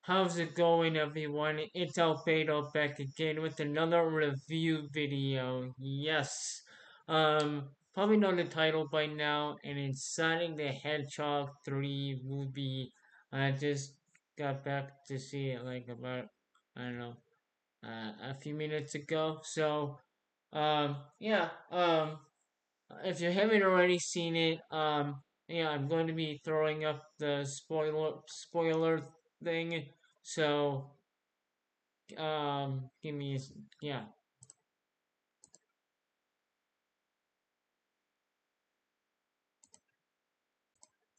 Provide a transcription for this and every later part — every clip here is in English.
How's it going, everyone? It's Albedo back again with another review video. Yes, probably know the title by now, and it's Sonic the Hedgehog 3 movie. I just got back to see it like about, I don't know, a few minutes ago. So, yeah, if you haven't already seen it, yeah, I'm going to be throwing up the spoiler thing. So, give me, yeah,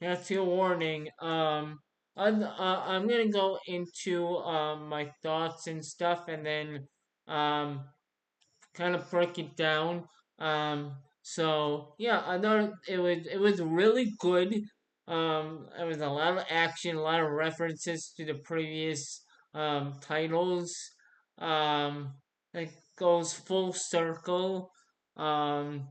that's your warning. I'm gonna go into my thoughts and stuff, and then um kind of break it down. So yeah, I thought it was really good. There was a lot of action, a lot of references to the previous titles. It goes full circle. Um,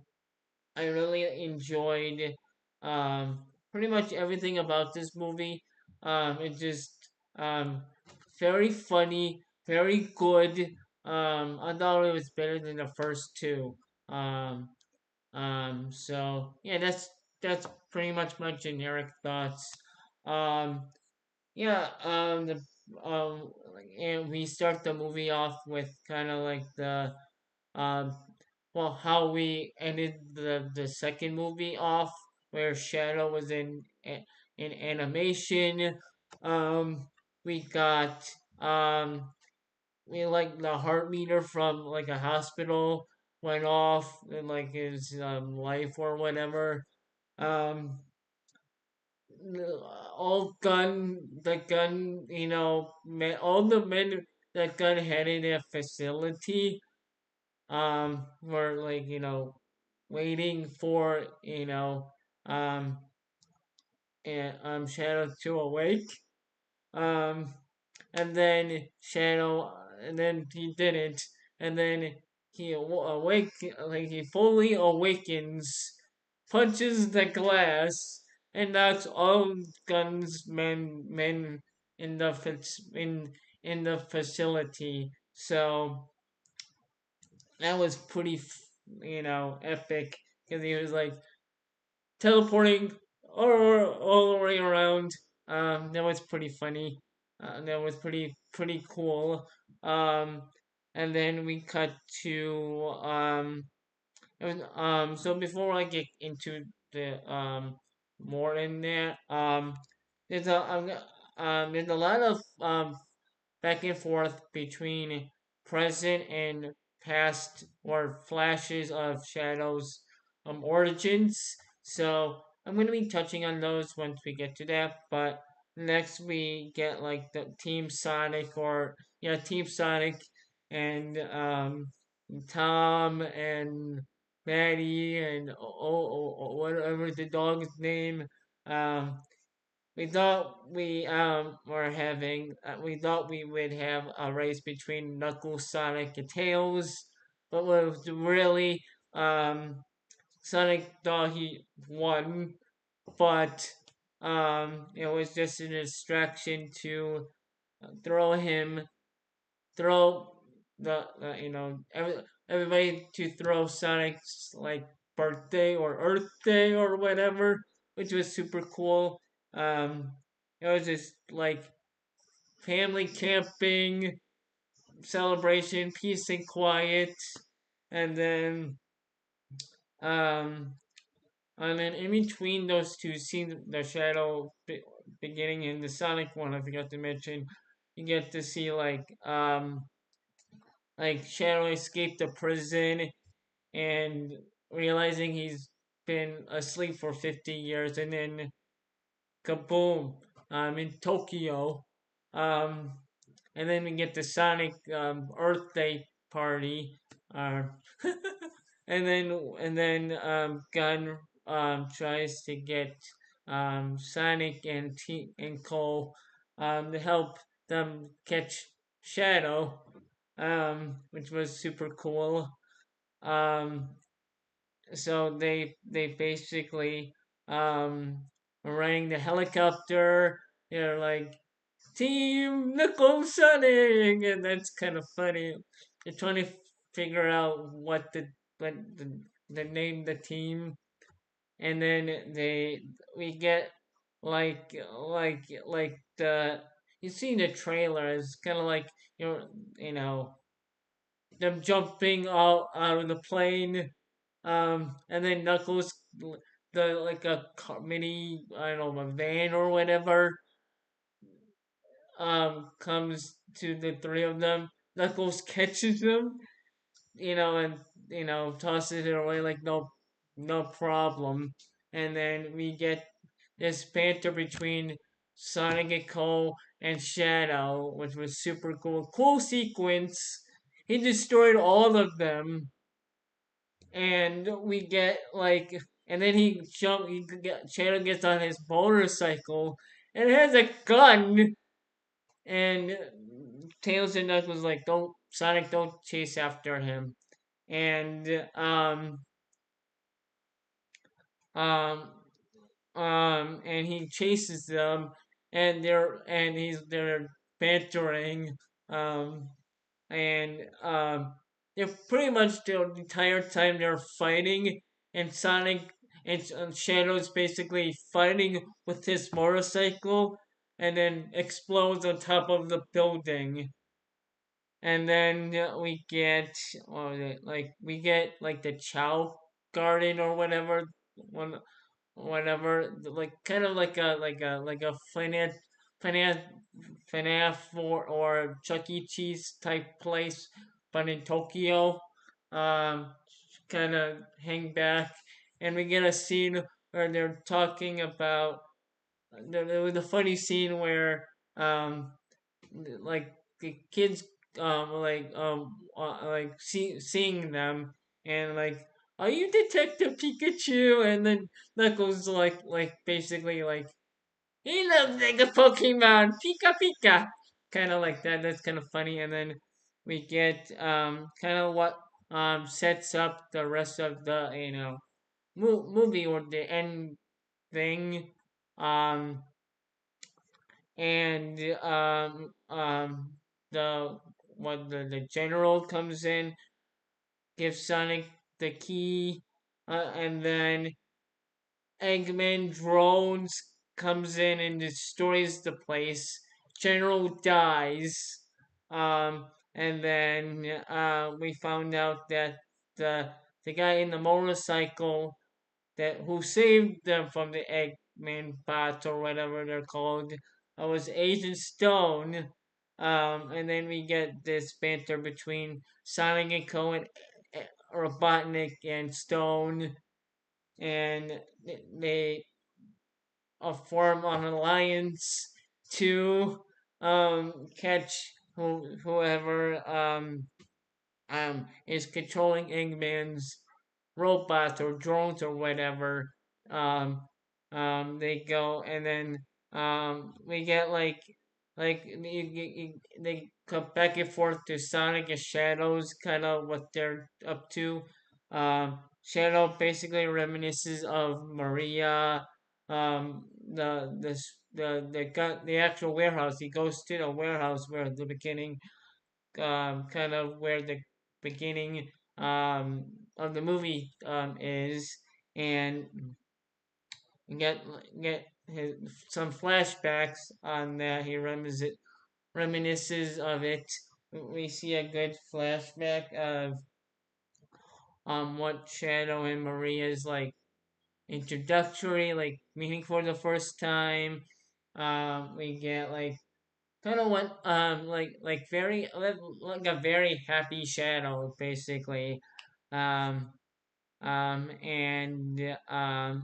I really enjoyed pretty much everything about this movie. It just very funny, very good. I thought it was better than the first two. So yeah, that's pretty much my generic thoughts. Um, yeah, and we start the movie off with kind of like the um, well, how we ended the second movie off, where Shadow was in animation. Um, we got we like the heart meter from like a hospital went off in like his life or whatever. Um, all gun the gun all the men that gun had in their facility were like waiting for um and Shadow to awake. Um, and then and then he didn't, and then he fully awakens, punches the glass, and knocks all guns men in the in the facility. So that was pretty epic because he was like teleporting all the way around. That was pretty funny. That was pretty cool. Um, and then we cut to so before I get into the more in there, there's a lot of back and forth between present and past or flashes of Shadow's origins. So I'm going to be touching on those once we get to that. But next we get like the Team Sonic or yeah Team Sonic and Tom and Maddie and whatever the dog's name. Um, we thought we would have a race between Knuckles, Sonic, and Tails, but was really Sonic thought he won, but it was just a distraction to throw him throw everybody to throw Sonic's like birthday or Earth Day or whatever, which was super cool. It was just like family camping celebration, peace and quiet, and then um in between those two scenes, the Shadow beginning and the Sonic one, I forgot to mention, you get to see like Shadow escaped the prison and realizing he's been asleep for 50 years, and then kaboom, in Tokyo. Um, and then we get the Sonic Earth Day party. Uh, and then Gunn tries to get Sonic and Cole to help them catch Shadow, which was super cool. Um, so they basically were riding the helicopter. They're like Team Knuckles Sonic, and that's kind of funny. They're trying to figure out what the name the team, and then we get like the you see the trailer. It's kind of like you know them jumping out of the plane, and then Knuckles the like a mini I don't know a van or whatever comes to the three of them. Knuckles catches them, and tosses it away like no problem. And then we get this banter between Sonic and Cole and Shadow, which was super cool. Cool sequence. He destroyed all of them, and we get like, and then Shadow gets on his motorcycle and has a gun, and Tails and Knuckles like, don't Sonic, don't chase after him, and um and he chases them, and they're bantering, um and they're pretty much the entire time they're fighting, and Sonic and Shadow's basically fighting with his motorcycle, and then explodes on top of the building. And then we get what was it like we get like the Chow Garden or one whatever, like kind of like a FNAF FNAF or Chuck E. Cheese type place, but in Tokyo. Um, kind of hang back, and we get a scene where they're talking about. There was a funny scene where like the kids seeing them, and like, are you Detective Pikachu? And then Knuckles like basically like, he looks like a Pokemon, Pika Pika, kind of like that. That's kind of funny. And then we get kind of what sets up the rest of the movie, or the end thing. um and the the general comes in, gives Sonic the key, and then Eggman drones comes in and destroys the place. General dies, and then we found out that the the guy in the motorcycle that who saved them from the Eggman bots or whatever they're called was Agent Stone. And then we get this banter between Sonic and Cohen, Robotnik and Stone, and they form an alliance to catch whoever is controlling Eggman's robots or drones or whatever. Um, they go, and then we get like they come back and forth to Sonic and Shadows, kind of what they're up to. Shadow basically reminisces of Maria. The actual warehouse. He goes to the warehouse where the beginning, kind of where the beginning of the movie is, and get get his, some flashbacks on that. He reminisces of it. We see a good flashback of what Shadow and Maria's like introductory, like meeting for the first time. We get like kind of what like very like a very happy Shadow basically. um and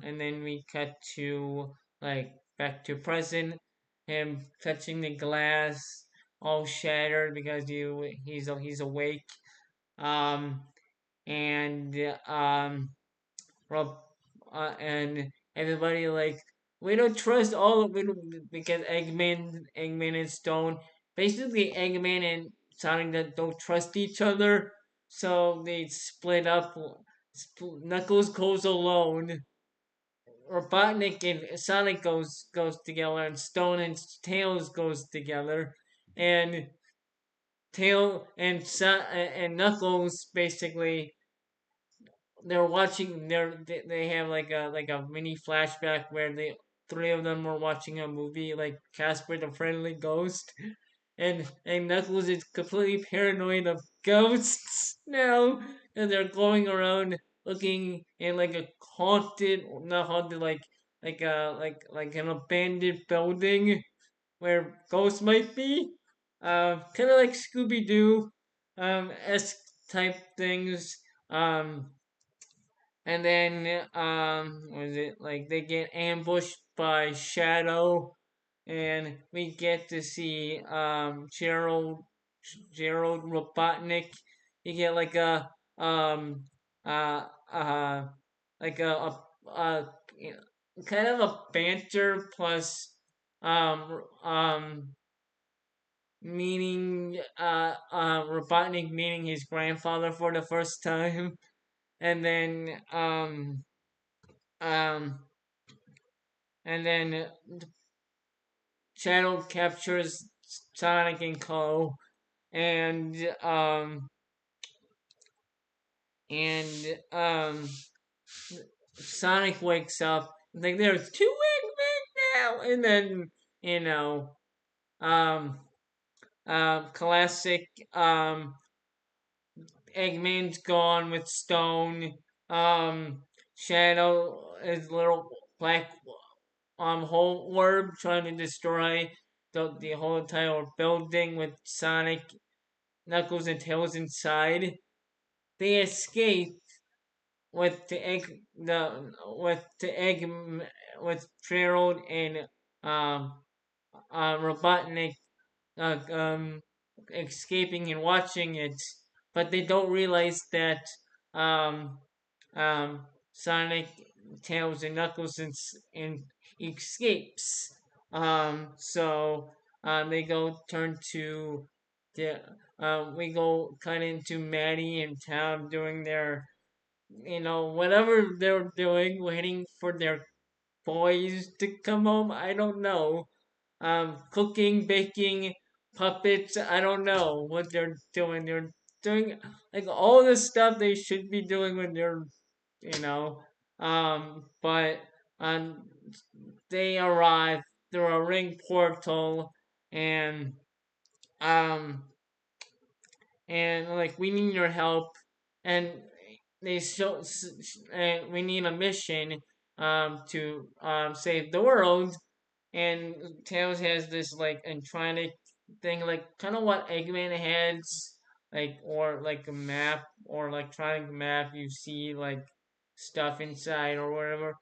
then we cut to like back to present, him touching the glass, all shattered because he's awake. um and Rob, and everybody like, we don't trust all of it because Eggman and Stone, basically Eggman and Sonic that don't trust each other, so they split up. Knuckles goes alone, Robotnik and Sonic goes together, and Stone and Tails goes together, and and Knuckles basically they have like a mini flashback where the three of them were watching a movie like Casper the Friendly Ghost, and Knuckles is completely paranoid of ghosts now, and they're going around looking in like a haunted, not haunted, like an abandoned building where ghosts might be. Kind of like Scooby Doo, esque type things. Um, and then was it like they get ambushed by Shadow, and we get to see Gerald Robotnik. You get um uh uh like a kind of a banter plus meeting Robotnik meeting his grandfather for the first time, and then um and then Shadow captures Sonic and Co. and and Sonic wakes up like there's two Eggmen now, and then you know um classic Eggman's gone with Stone. Shadow is little black whole orb trying to destroy the whole entire building with Sonic, Knuckles, and Tails inside. They escape with the egg with Gerald and um Robotnik uh, um escaping and watching it, but they don't realize that um Sonic, Tails, and Knuckles and escapes. So they go turn to the we go cut into Maddie and Tom doing their whatever they're doing, waiting for their boys to come home. I don't know. Cooking, baking, puppets. I don't know what they're doing. They're doing like all the stuff they should be doing when they're you know. But um, they arrive through a ring portal, and um, like we need your help, and and we need a mission to save the world, and Tails has this like electronic thing, like kind of what Eggman has, like or like a map or electronic map. You see like stuff inside or whatever,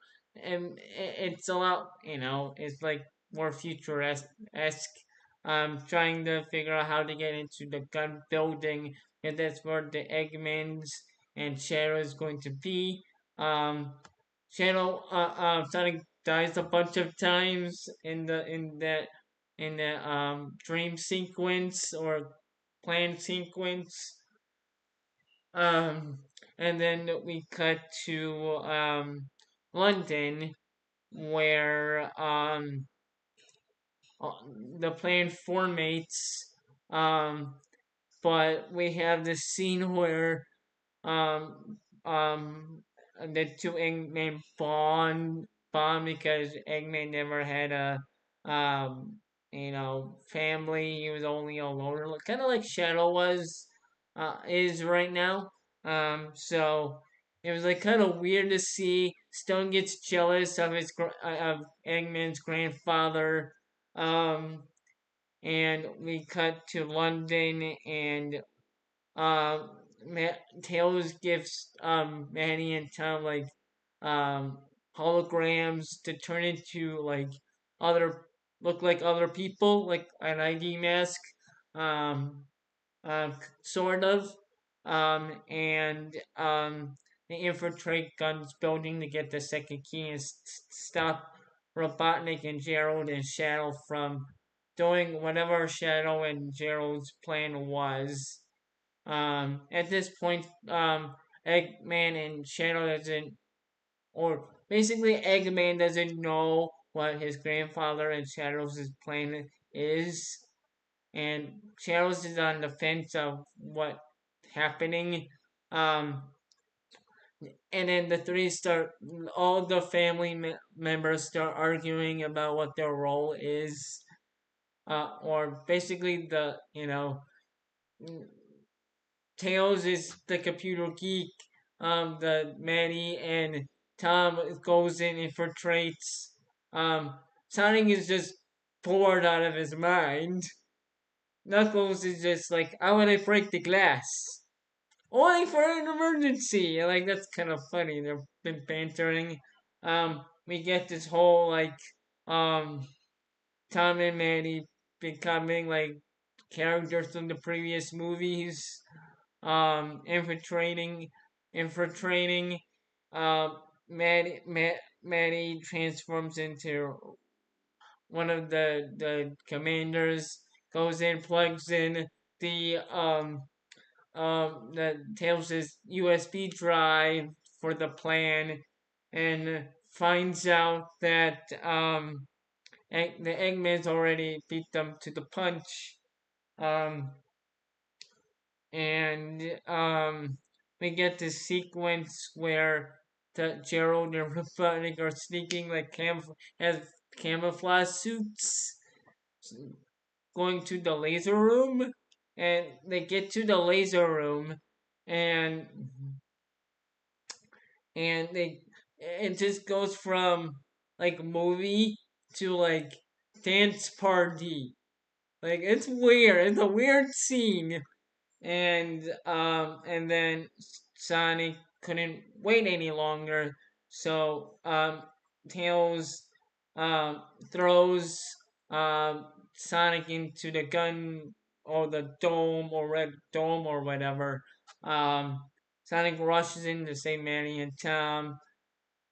and it's a lot. It's like more futuristic. Trying to figure out how to get into the gun building, and that's where the Eggmans and Shadow is going to be. Um, Shadow, Sonic dies a bunch of times in the dream sequence or plan sequence. Um, and then we cut to London where the plan formates. Um, but we have this scene where the two Eggman bond because Eggman never had a family. He was only alone, kind of like Shadow is right now. So it was like kind of weird to see Stone gets jealous of of Eggman's grandfather. Um, and we cut to London, and Tails gives Manny and Tom like um holograms to turn into like other look like other people, like an ID mask, um, sort of, and they infiltrate Gun's building to get the second key and stop Robotnik and Gerald and Shadow from doing whatever Shadow and Gerald's plan was. At this point, Eggman and Shadow doesn't, or basically Eggman doesn't know what his grandfather and Shadows' plan is, and Shadows is on the fence of what happening. Um, and then the three start, all the family members start arguing about what their role is, or basically Tails is the computer geek. The Manny and Tom goes in and infiltrates. Sonic is just bored out of his mind. Knuckles is just like, I want to break the glass. Only for an emergency. Like, that's kind of funny. They've been bantering. We get this whole, um, Tom and Manny becoming, characters from the previous movies. Infiltrating, infiltrating. Um, Maddie transforms into one of the commanders. Goes in, plugs in the the Tails' USB drive for the plan, and finds out that the Eggman's already beat them to the punch. Um, and we get this sequence where the Gerald and Robotnik are sneaking like as camouflage suits, going to the laser room, and they get to the laser room, and they it just goes from like movie to like dance party. Like it's weird. It's a weird scene, and then Sonic couldn't wait any longer, so Tails um throws Sonic into the gun or the dome or red dome or whatever. Um, Sonic rushes in to save Manny and Tom,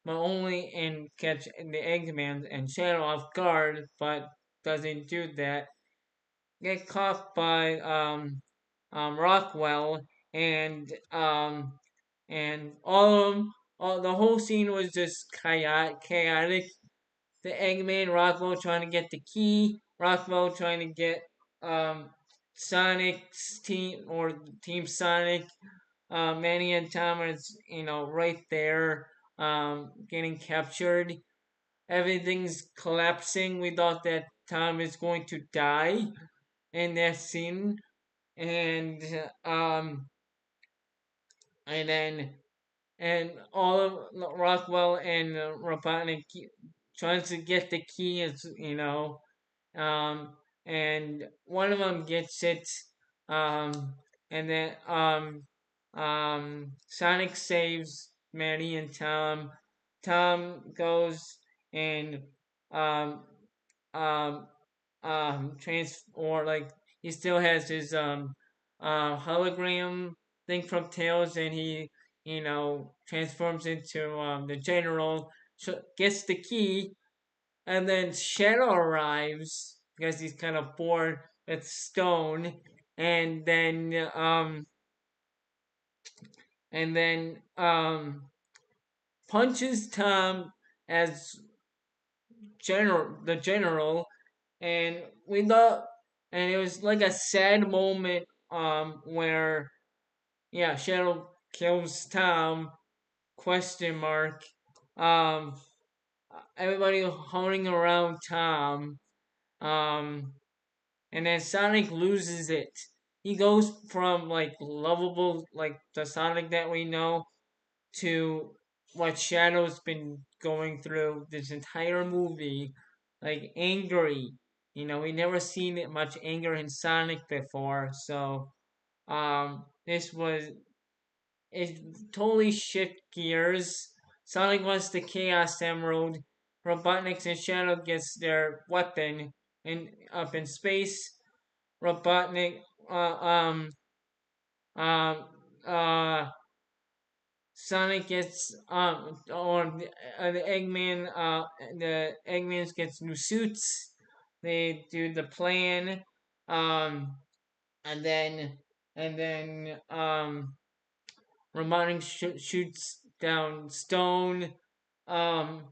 but only and catch the Eggman and Shadow off guard, but doesn't do that. Get caught by Rockwell, and all of them, the whole scene was just chaotic. The Eggman, Rockwell trying to get the key, Rockwell trying to get um, Sonic's team or Team Sonic. Manny and Tom is right there, getting captured. Everything's collapsing. We thought that Tom is going to die in that scene, and um, and then all of Rockwell and Robotnik tries to get the key, as um, and one of them gets it, um, and then Sonic saves Maddie and Tom. Tom goes and um, um, trans or like he still has his hologram thing from Tails, and he transforms into the general, gets the key, and then Shadow arrives because he's kind of bored with Stone, and then and then punches Tom as general, and we thought, and it was like a sad moment where yeah, Shadow kills Tom, question mark. um Everybody honing around Tom, um and then Sonic loses it. He goes from like lovable, like the Sonic that we know, to what Shadow's been going through this entire movie, like angry. We never seen it much anger in Sonic before, so this was it totally shift gears. Sonic wants the Chaos Emerald. Robotnik and Shadow gets their weapon in up in space. Robotnik, um, uh, Sonic gets or the Eggman's gets new suits. They do the plan, um, and then and then Robotnik shoots down Stone. um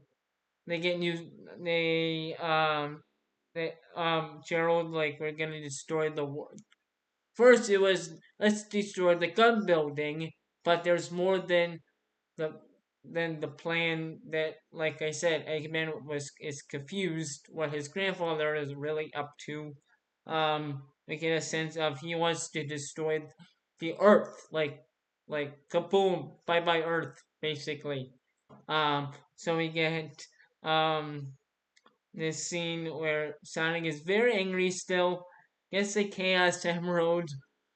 they get new they Gerald, like, we're gonna destroy the world. First it was, let's destroy the gun building, but there's more the than the plan that, like I said, Eggman is confused what his grandfather is really up to. We get a sense of he wants to destroy the Earth, like kaboom, bye bye Earth, basically. So we get um this scene where Sonic is very angry still. Gets the Chaos Emerald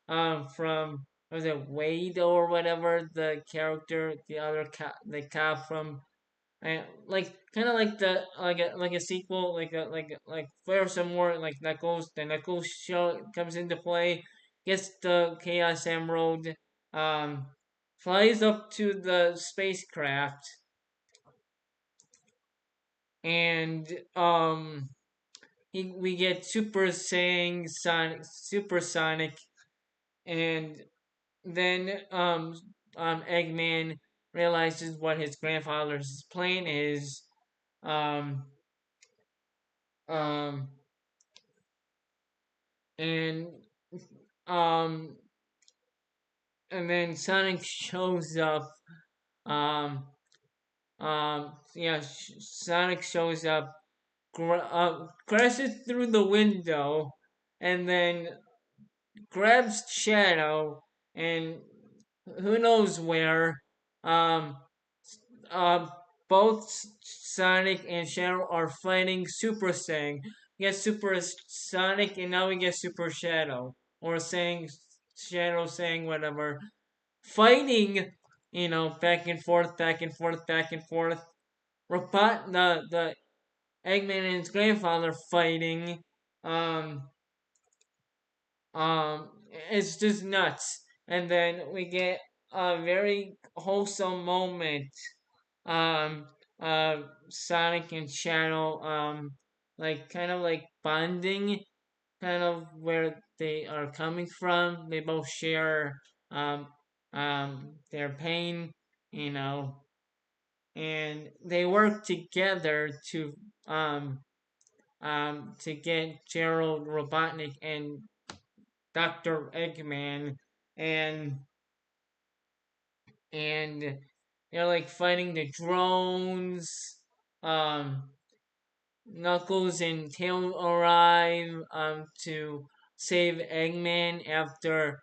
from, was it Wade or whatever, the character, the other the cop from, like, kind of like the, like a sequel, like where some more like Knuckles show comes into play. Gets the Chaos Emerald, um flies up to the spacecraft, and we get Supersonic, and then Eggman realizes what his grandfather's plan is. Um, um, and um, and then Sonic shows up. Um, yeah, Sonic shows up, crashes through the window, and then grabs Shadow, and who knows where. Um, uh, both Sonic and Shadow are fighting Super Saiyan. We get Super Sonic, and now we get Super Shadow, or saying Shadow, saying whatever, fighting. Back and forth, back and forth, back and forth. The Eggman and his grandfather fighting. Um, Um, it's just nuts. And then we get a very wholesome moment. Um, Sonic and Shadow, like, kind of like bonding, kind of where they are coming from. They both share their pain, you know, and they work together to get Gerald Robotnik and Dr. Eggman, and and they're like fighting the drones. Um, Knuckles and Tail arrive to save Eggman after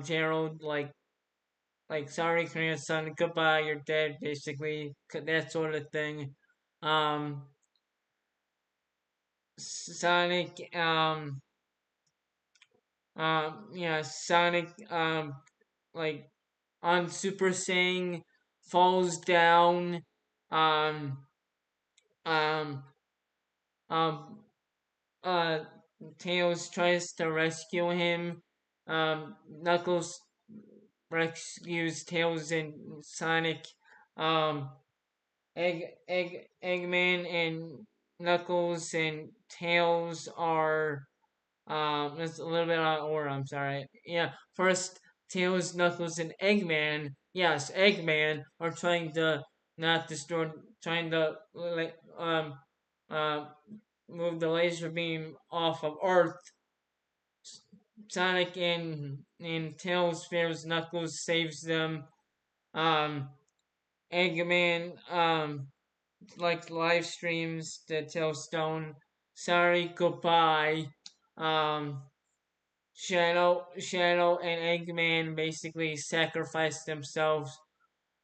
Gerald, like, sorry grandson, goodbye, you're dead, basically, that sort of thing. Um, Sonic yeah, Sonic, like, on Super Saiyan, falls down. Um, um, um, uh, Tails tries to rescue him. Knuckles rescues Tails and Sonic. Um, Eggman and Knuckles and Tails are, it's a little bit out of order. I'm sorry. Yeah, first Tails, Knuckles, and Eggman. Yes, Eggman are trying to not destroy, trying to, like, uh, move the laser beam off of Earth. Sonic and Tails spares Knuckles, saves them. Um, Eggman like live streams the Tailstone. Sorry, goodbye. Um, Shadow and Eggman basically sacrifice themselves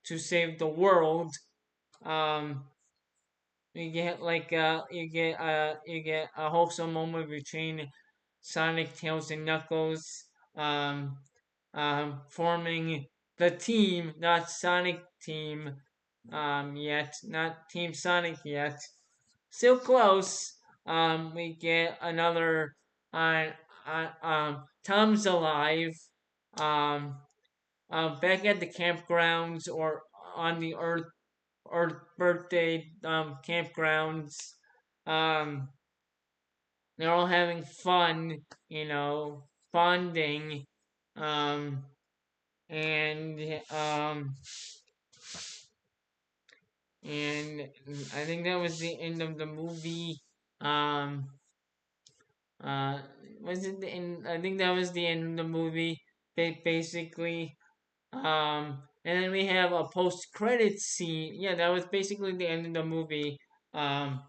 to save the world. Um, you get a wholesome moment between Sonic, Tails, and Knuckles, um, forming the team, not Sonic Team, yet, not Team Sonic yet. Still close. We get another Tom's alive. Um, back at the campgrounds, or on the Earth birthday campgrounds. Um, they're all having fun, bonding, um, and and I think that was the end of the movie. Um, uh, was it the end? I think that was the end of the movie. Basically, and then we have a post credit scene. Yeah, that was basically the end of the movie. Um,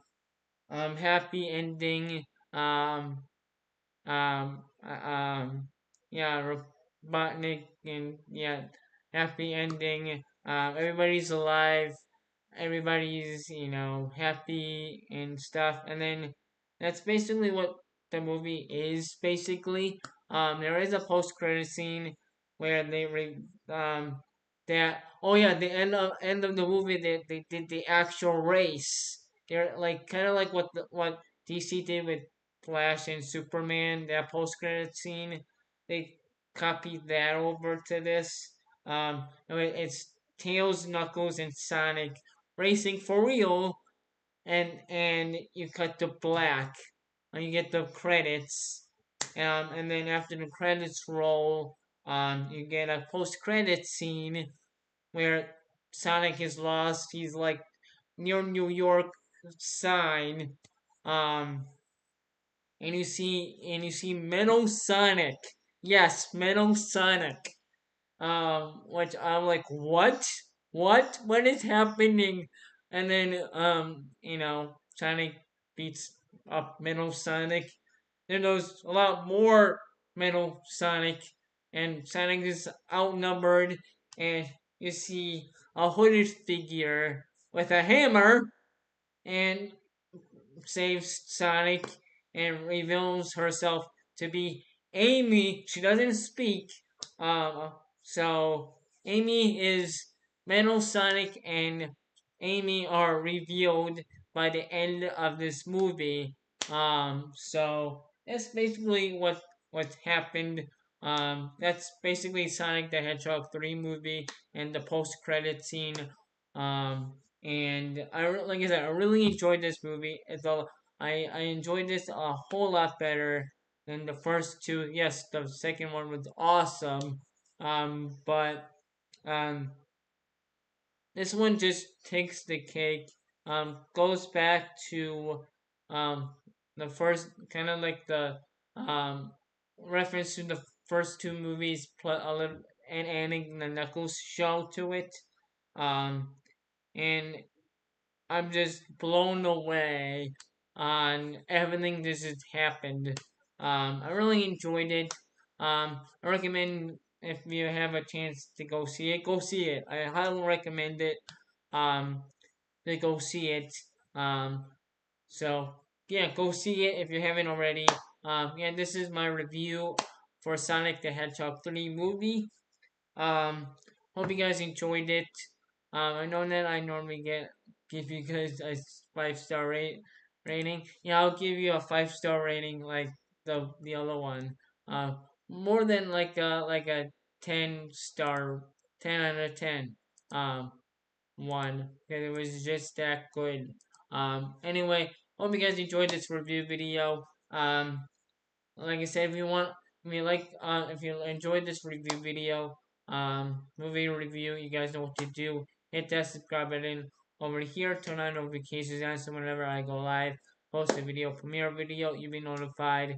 happy ending. Um, um, uh, um, yeah, Robotnik, and yeah, happy ending. Everybody's alive, everybody's happy and stuff, and then that's basically what the movie is. Basically, there is a post credit scene where um that oh yeah, the end of the movie they did the actual race. They're like kind of like what DC did with Flash and Superman, that post credit scene, they copied that over to this. It's Tails, Knuckles, and Sonic racing for real, and you cut to black, and you get the credits, and then after the credits roll, you get a post credit scene where Sonic is lost. He's like near New York sign, um, and you see Metal Sonic. Yes, Metal Sonic. Which I'm like, what? What is happening? And then Sonic beats up Metal Sonic. Then there's a lot more Metal Sonic, and Sonic is outnumbered, and you see a hooded figure with a hammer, and saves Sonic and reveals herself to be Amy. She doesn't speak. Uh, so Amy is Metal Sonic and Amy are revealed by the end of this movie. So that's basically what happened. That's basically Sonic the Hedgehog 3 movie and the post credit scene. And like I said, I really enjoyed this movie. I enjoyed this a whole lot better than the first two. Yes, the second one was awesome. But um, this one just takes the cake. Goes back to um the first, kind of like the um reference to the first two movies, plus a little, and adding the Knuckles show to it. Um, and I'm just blown away on everything this has happened. I really enjoyed it. I recommend, if you have a chance to go see it, go see it. I highly recommend it. Um, to go see it. Um, so yeah, go see it if you haven't already. Yeah, this is my review for Sonic the Hedgehog 3 movie. Um, Hope you guys enjoyed it. I know that I normally give you guys a 5-star rating. Yeah, I'll give you a 5-star rating like the other one. Uh, More than like a 10-star, 10 out of 10. Um, one, because it was just that good. Anyway, hope you guys enjoyed this review video. Like I said, if you enjoyed this review video, movie review, you guys know what to do. Hit that subscribe button over here. Turn on notifications on, so whenever I go live, post a video, premiere video, you'll be notified.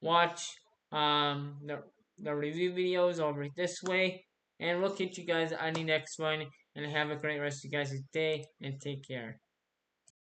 Watch the review videos over this way, and we'll catch you guys on the next one. And have a great rest of you guys' day, and take care.